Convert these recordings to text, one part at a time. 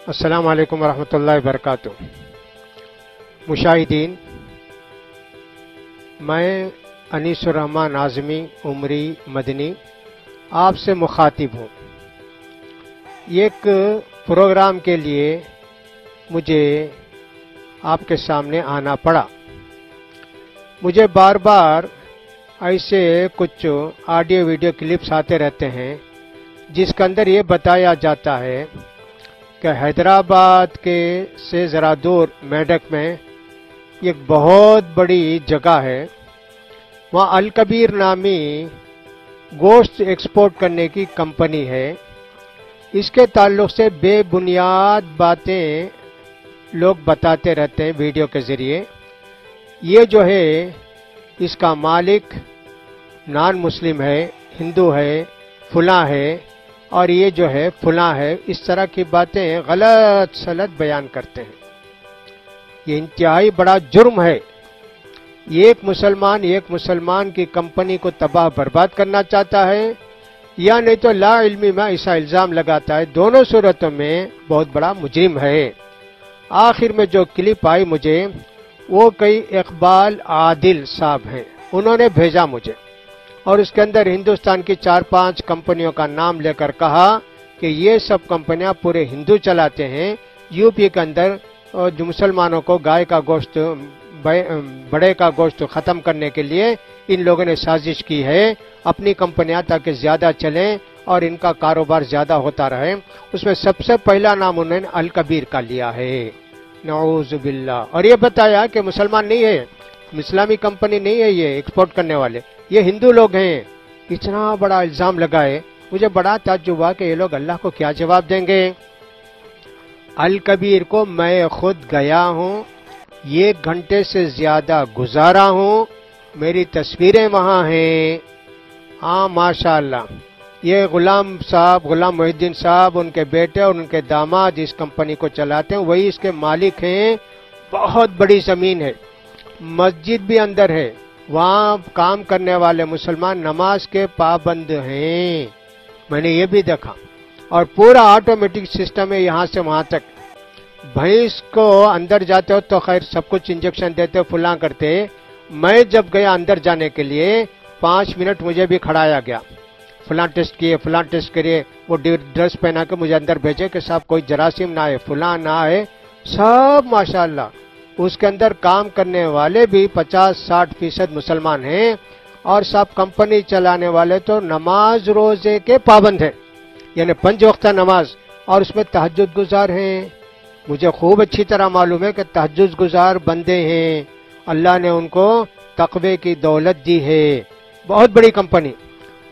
السلام علیکم ورحمۃ اللہ وبرکاتہ۔ مشاہدین، میں انیس الرحمن اعظمی عمری مدنی آپ سے مخاطب ہوں۔ ایک پروگرام کے لیے مجھے آپ کے سامنے آنا پڑا۔ مجھے بار بار ایسے کچھ آڈیو ویڈیو کلپس آتے رہتے ہیں جس کے اندر یہ بتایا جاتا ہے کہ حیدرآباد کے سے ذرا دور میڈک میں ایک بہت بڑی جگہ ہے، وہاں الکبیر نامی گوشت ایکسپورٹ کرنے کی کمپنی ہے۔ اس کے تعلق سے بے بنیاد باتیں لوگ بتاتے رہتے ہیں ویڈیو کے ذریعے۔ یہ جو ہے اس کا مالک نان مسلم ہے، ہندو ہے، فلاں ہے، اور یہ جو ہے فلاں ہے، اس طرح کی باتیں غلط سلط بیان کرتے ہیں۔ یہ انتہائی بڑا جرم ہے۔ ایک مسلمان کی کمپنی کو تباہ برباد کرنا چاہتا ہے، یا نہیں تو لا علمی میں ایسا الزام لگاتا ہے۔ دونوں صورتوں میں بہت بڑا مجرم ہے۔ آخر میں جو کلپ آئی مجھے، وہ کئی اقبال عادل صاحب ہیں، انہوں نے بھیجا مجھے، اور اس کے اندر ہندوستان کی 4-5 کمپنیوں کا نام لے کر کہا کہ یہ سب کمپنیاں پورے ہندو چلاتے ہیں۔ یو پی کے اندر جو مسلمانوں کو گائے کا گوشت، بڑے کا گوشت ختم کرنے کے لیے ان لوگوں نے سازش کی ہے، اپنی کمپنیاں تاکہ زیادہ چلیں اور ان کا کاروبار زیادہ ہوتا رہے۔ اس میں سب سے پہلا نام انہوں نے الکبیر کا لیا ہے، نعوذ باللہ، اور یہ بتایا کہ مسلمان نہیں ہے، اسلامی کمپنی نہیں ہے یہ ایکسپورٹ کرنے والے، یہ ہندو لوگ ہیں۔ اتنا بڑا الزام لگائے، مجھے بڑا تعجب ہوا کہ یہ لوگ اللہ کو کیا جواب دیں گے۔ الکبیر کو میں خود گیا ہوں، 1 گھنٹے سے زیادہ گزارا ہوں، میری تصویریں وہاں ہیں۔ ہاں ماشاءاللہ، یہ غلام محی الدین صاحب، ان کے بیٹے اور ان کے داماد اس کمپنی کو چلاتے ہیں، وہی اس کے مالک ہیں۔ بہت بڑی زمین ہے، مسجد بھی اندر ہے، وہاں کام کرنے والے مسلمان نماز کے پابند ہیں، میں نے یہ بھی دیکھا، اور پورا آٹومیٹک سسٹم ہے یہاں سے وہاں تک۔ بھینس کو اندر جاتے ہو تو خیر سب کچھ انجیکشن دیتے فلاں کرتے، میں جب گیا اندر جانے کے لیے 5 منٹ مجھے بھی کھڑایا گیا، فلاں ٹیسٹ کیے، فلاں ٹیسٹ کریے، وہ ڈریس پہنا کے مجھے اندر بھیجے کہ صاحب کوئی جراثیم نہ آئے، فلاں نہ آئے، سب ماشاءاللہ۔ اس کے اندر کام کرنے والے بھی 50-60% مسلمان ہیں، اور سب کمپنی چلانے والے تو نماز روزے کے پابند ہیں، یعنی 5 وقتہ نماز، اور اس میں تہجد گزار ہیں۔ مجھے خوب اچھی طرح معلوم ہے کہ تہجد گزار بندے ہیں، اللہ نے ان کو تقوی کی دولت دی ہے۔ بہت بڑی کمپنی۔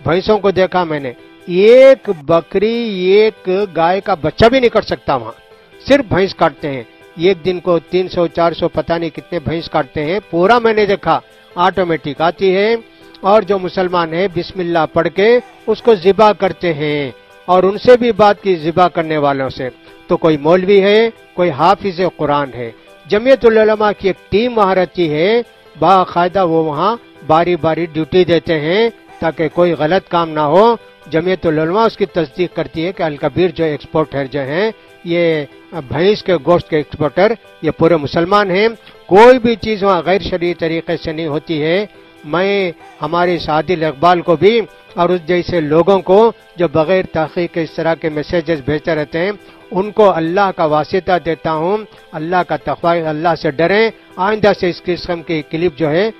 بھینسوں کو دیکھا میں نے، ایک بکری، ایک گائے کا بچہ بھی نہیں کر سکتا وہاں، صرف بھینس کاٹتے ہیں۔ ایک دن کو 300-400 پتہ نہیں کتنے بھینس کاٹتے ہیں، پورا میں نے دیکھا۔ آٹومیٹک آتی ہے، اور جو مسلمان ہیں بسم اللہ پڑھ کے اس کو ذبح کرتے ہیں، اور ان سے بھی بات کی ذبح کرنے والوں سے، تو کوئی مولوی ہے، کوئی حافظ قرآن ہے۔ جمعیت العلماء کی ایک ٹیم وہاں رہتی ہے، باقاعدہ وہ وہاں باری باری ڈیوٹی دیتے ہیں تاکہ کوئی غلط کام نہ ہو۔ جمعیت العلماء اس کی تصدیق کرتی ہے کہ الکبیر جو ایکسپورٹر جو ہیں، یہ بھینس کے گوشت کے ایکسپورٹر، یہ پورے مسلمان ہیں۔ کوئی بھی چیز وہاں غیر شرعی طریقے سے نہیں ہوتی ہے۔ میں ہمارے عادل اقبال کو بھی اور اس جیسے لوگوں کو جو بغیر تحقیق اس طرح کے میسیجز بھیجتے رہتے ہیں، ان کو اللہ کا واسطہ دیتا ہوں، اللہ کا تقوی، اللہ سے ڈریں، آئندہ سے اس قسم کی کلپ جو ہے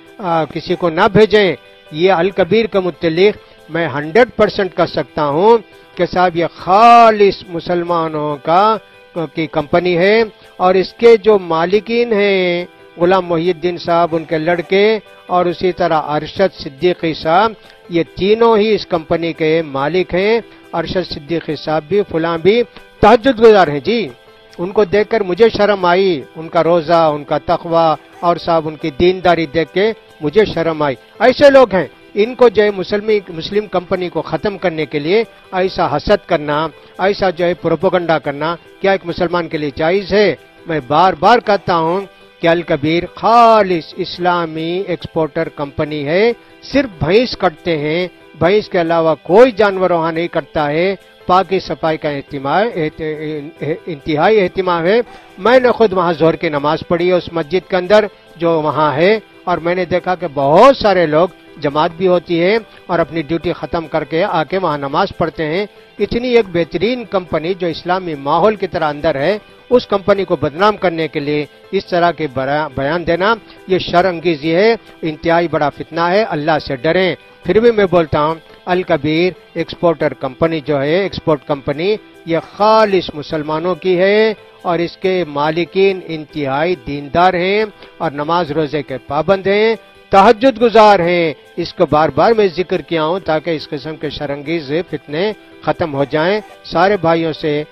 کسی کو نہ بھیجیں۔ یہ الکبیر کے متعلق میں 100% کہہ سکتا ہوں کہ صاحب یہ خالص مسلمانوں کی کمپنی ہے، اور اس کے جو مالکین ہیں غلام محی الدین صاحب، ان کے لڑکے، اور اسی طرح ارشد صدیقی صاحب، یہ تینوں ہی اس کمپنی کے مالک ہیں۔ ارشد صدیقی صاحب بھی، فلاں بھی تہجد گزار ہیں جی۔ ان کو دیکھ کر مجھے شرم آئی، ان کا روزہ، ان کا تقوی، اور صاحب ان کی دینداری دیکھ کے مجھے شرم آئی۔ ایسے لوگ ہیں، ان کو جو ہے مسلم کمپنی کو ختم کرنے کے لیے ایسا حسد کرنا، ایسا جو ہے پروپیگنڈا کرنا، کیا ایک مسلمان کے لیے جائز ہے؟ میں بار بار کہتا ہوں کہ الکبیر خالص اسلامی ایکسپورٹر کمپنی ہے، صرف بھینس کٹتے ہیں، بھینس کے علاوہ کوئی جانور وہاں نہیں کٹتا ہے، پاکی صفائی کا انتہائی اہتمام ہے. میں نے خود وہاں ظہر کی نماز پڑھی ہے اس مسجد کے اندر جو وہاں ہے، اور میں نے دیکھا کہ بہت سارے لوگ جماعت بھی ہوتی ہے اور اپنی ڈیوٹی ختم کر کے آ کے وہاں نماز پڑھتے ہیں. اتنی ایک بہترین کمپنی جو اسلامی ماحول کی طرح اندر ہے، اس کمپنی کو بدنام کرنے کے لیے اس طرح کے بیان دینا یہ شر انگیزی ہے، انتہائی بڑا فتنہ ہے. اللہ سے ڈریں. پھر بھی میں بولتا ہوں الکبیر ایکسپورٹر کمپنی جو ہے، ایکسپورٹ کمپنی، یہ خالص مسلمانوں کی ہے اور اس کے مالکین انتہائی دیندار ہیں اور نماز روزے کے پابند ہیں، تہجد گزار ہیں. اس کو بار بار میں ذکر کیا ہوں تاکہ اس قسم کے شرانگیز فتنے ختم ہو جائیں. سارے بھائیوں سے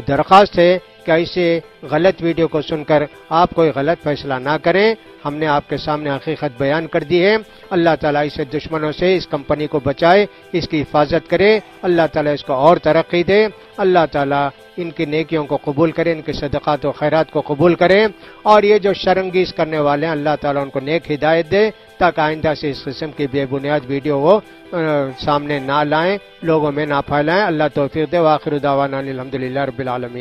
درخواست ہے کہ ایسے غلط ویڈیو کو سن کر آپ کوئی غلط فیصلہ نہ کریں. ہم نے آپ کے سامنے حقیقت بیان کر دی ہے. اللہ تعالیٰ اسے دشمنوں سے اس کمپنی کو بچائے، اس کی حفاظت کرے. اللہ تعالیٰ اس کو اور ترقی دے. اللہ تعالیٰ ان کی نیکیوں کو قبول کرے، ان کے صدقات و خیرات کو قبول کرے. اور یہ جو شرانگیز کرنے والے ہیں اللہ تعالیٰ ان کو نیک ہدایت دے تاکہ آئندہ سے اس قسم کی بے بنیاد ویڈیو وہ سامنے نہ لائیں، لوگوں میں نہ پھیلائیں. اللہ توفیق دے. وآخر دعوانا الحمدللہ رب العالمین.